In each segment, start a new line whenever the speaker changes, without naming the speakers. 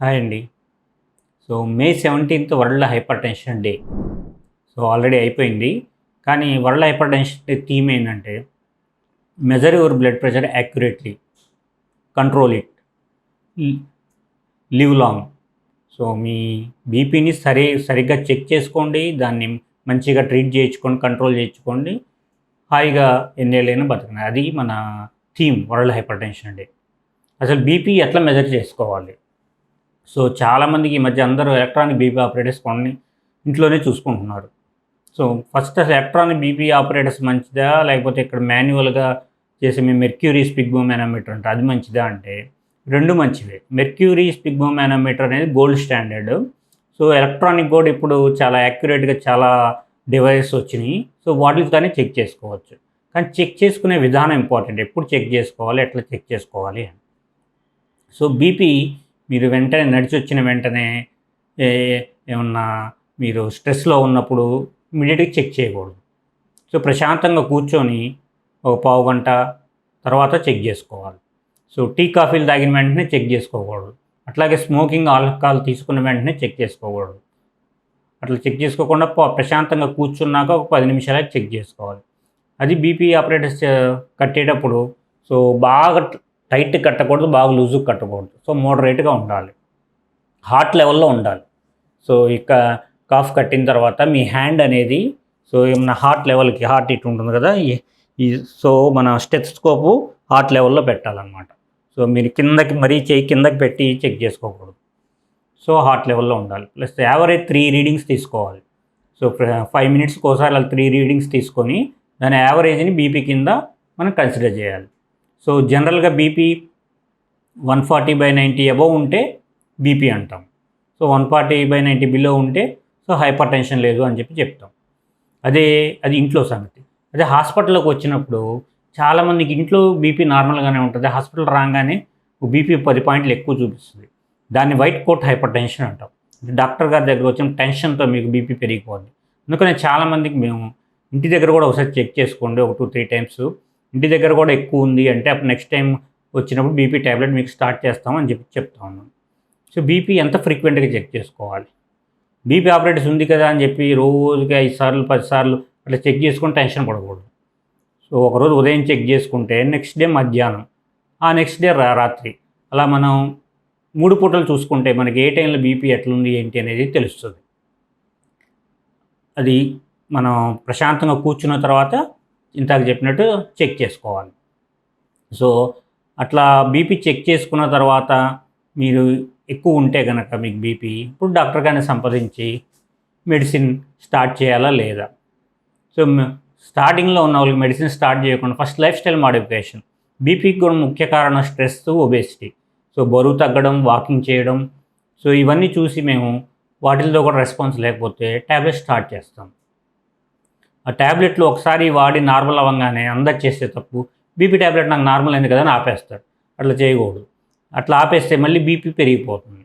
Hi అండి. So May 17th world hypertension day. So already అయిపోయింది. కానీ world hypertension day theme ఏంటంటే measure your blood pressure accurately, control it, live long. So మీ బీపీని సరిగ్గా check చేసుకోండి, దాన్ని మంచిగా ట్రీట్ చేయించుకోండి, కంట్రోల్ చేయించుకోండి, హాయిగా ఎన్నేళ్ళైనా బతకండి. అది మన theme world hypertension day. అసలు బీపీ ఎట్లా మెజర్ చేసుకోవాలి? సో చాలామందికి ఈ మధ్య అందరూ ఎలక్ట్రానిక్ బీపీ ఆపరేటర్స్ కొన్ని ఇంట్లోనే చూసుకుంటున్నారు. సో ఫస్ట్ అసలు ఎలక్ట్రానిక్ బీపీ ఆపరేటర్స్ మంచిదా, లేకపోతే ఇక్కడ మాన్యువల్గా చేసే మేము మెర్క్యూరీ స్పిగ్మోమానోమీటర్ అంటే అది మంచిదా అంటే రెండు మంచివే. మెర్క్యూరీ స్పిగ్మోమానోమీటర్ అనేది గోల్డ్ స్టాండర్డ్. సో ఎలక్ట్రానిక్ కూడా ఇప్పుడు చాలా యాక్యురేట్గా చాలా డివైసెస్ వచ్చినాయి. సో వాటితోనే చెక్ చేసుకోవచ్చు. కానీ చెక్ చేసుకునే విధానం ఇంపార్టెంట్. ఎప్పుడు చెక్ చేసుకోవాలి, ఎట్లా చెక్ చేసుకోవాలి అని. సో బీపీ మీరు వెంటనే నడిచి వచ్చిన వెంటనే ఏమన్నా మీరు స్ట్రెస్లో ఉన్నప్పుడు ఇమీడియట్గా చెక్ చేయకూడదు. సో ప్రశాంతంగా కూర్చొని ఒక పావు గంట తర్వాత చెక్ చేసుకోవాలి. సో టీ కాఫీలు తాగిన వెంటనే చెక్ చేసుకోకూడదు. అట్లాగే స్మోకింగ్ ఆల్కహాల్ తీసుకున్న వెంటనే చెక్ చేసుకోకూడదు. అట్లా చెక్ చేసుకోకుండా ప్రశాంతంగా కూర్చున్నాక ఒక 10 నిమిషాలకు చెక్ చేసుకోవాలి. అది బీపీ ఆపరేటర్స్ కట్టేటప్పుడు సో బాగా టైట్ కట్టకూడదు, బాగా లూజుగా కట్టకూడదు. సో మోడరేట్గా ఉండాలి, హార్ట్ లెవెల్లో ఉండాలి. సో ఇక కాఫ్ కట్టిన తర్వాత మీ హ్యాండ్ అనేది సో ఏమన్నా హార్ట్ లెవెల్కి, హార్ట్ ఇటు ఉంటుంది కదా, ఈ సో మన స్టెథోస్కోపు హార్ట్ లెవెల్లో పెట్టాలన్నమాట. సో మీరు కిందకి మరీ చేయి కిందకి పెట్టి చెక్ చేసుకోకూడదు. సో హార్ట్ లెవెల్లో ఉండాలి. ప్లస్ యావరేజ్ 3 రీడింగ్స్ తీసుకోవాలి. సో 5 మినిట్స్కి ఒకసారి అలా 3 రీడింగ్స్ తీసుకొని దాని యావరేజ్ని బీపీ కింద మనం కన్సిడర్ చేయాలి. సో జనరల్గా బీపీ 140/90 అబవ్ ఉంటే బీపీ అంటాం. సో 140/90 బిలో ఉంటే సో హైపర్ టెన్షన్ లేదు అని చెప్తాం. అది ఇంట్లో సంగతి. అదే హాస్పిటల్లోకి వచ్చినప్పుడు చాలామందికి ఇంట్లో బీపీ నార్మల్గానే ఉంటుంది, హాస్పిటల్ రాగానే బీపీ 10 పాయింట్లు ఎక్కువ చూపిస్తుంది. దాన్ని వైట్ కోట్ హైపర్ టెన్షన్ అంటాం. డాక్టర్ గారి దగ్గర వచ్చిన టెన్షన్తో మీకు బీపీ పెరిగిపోద్ది. అందుకని చాలామందికి మేము ఇంటి దగ్గర కూడా ఒకసారి చెక్ చేసుకోండి, ఒక 2-3 టైమ్స్. ఇంటి దగ్గర కూడా ఎక్కువ ఉంది అంటే అప్పుడు నెక్స్ట్ టైం వచ్చినప్పుడు బీపీ ట్యాబ్లెట్ మీకు స్టార్ట్ చేస్తామని చెప్తా ఉన్నాను. సో బీపీ ఎంత ఫ్రీక్వెంట్గా చెక్ చేసుకోవాలి? బీపీ ఆపరేటర్స్ ఉంది కదా అని చెప్పి రోజుకి 5 సార్లు 10 సార్లు అట్లా చెక్ చేసుకుని టెన్షన్ పడకూడదు. సో ఒకరోజు ఉదయం చెక్ చేసుకుంటే నెక్స్ట్ డే మధ్యాహ్నం, ఆ నెక్స్ట్ డే రాత్రి, అలా మనం 3 పూటలు చూసుకుంటే మనకి ఏ టైంలో బీపీ ఎట్లుంది ఏంటి అనేది తెలుస్తుంది. అది మనం ప్రశాంతంగా కూర్చున్న తర్వాత ఇంతకు చెప్పినట్టు చెక్ చేసుకోవాలి. సో అట్లా బీపీ చెక్ చేసుకున్న తర్వాత మీరు ఎక్కువ ఉంటే కనుక మీకు బీపీ ఇప్పుడు డాక్టర్ గారిని సంప్రదించి మెడిసిన్ స్టార్ట్ చేయాలా లేదా. సో స్టార్టింగ్లో ఉన్న వాళ్ళకి మెడిసిన్ స్టార్ట్ చేయకుండా ఫస్ట్ లైఫ్ స్టైల్ మాడిఫికేషన్. బీపీకి కూడా ముఖ్య కారణం స్ట్రెస్, ఒబేసిటీ. సో బరువు తగ్గడం, వాకింగ్ చేయడం. సో ఇవన్నీ చూసి మేము వాటిల్లో కూడా రెస్పాన్స్ లేకపోతే ట్యాబ్లెట్ స్టార్ట్ చేస్తాం. ఆ ట్యాబ్లెట్లు ఒకసారి వాడి నార్మల్ అవ్వగానే అందరు చేసే తప్పు, బీపీ ట్యాబ్లెట్ నాకు నార్మల్ అయింది కదా అని ఆపేస్తాడు. అట్లా చేయకూడదు. అట్లా ఆపేస్తే మళ్ళీ బీపీ పెరిగిపోతుంది.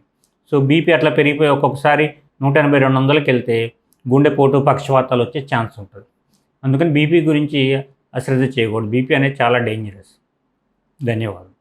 సో బీపీ అట్లా పెరిగిపోయి ఒక్కొక్కసారి 180-200కి వెళ్తే గుండెపోటు, పక్షవాతాలు వచ్చే ఛాన్స్ ఉంటుంది. అందుకని బీపీ గురించి అశ్రద్ధ చేయకూడదు. బీపీ అనేది చాలా డేంజరస్. ధన్యవాదాలు.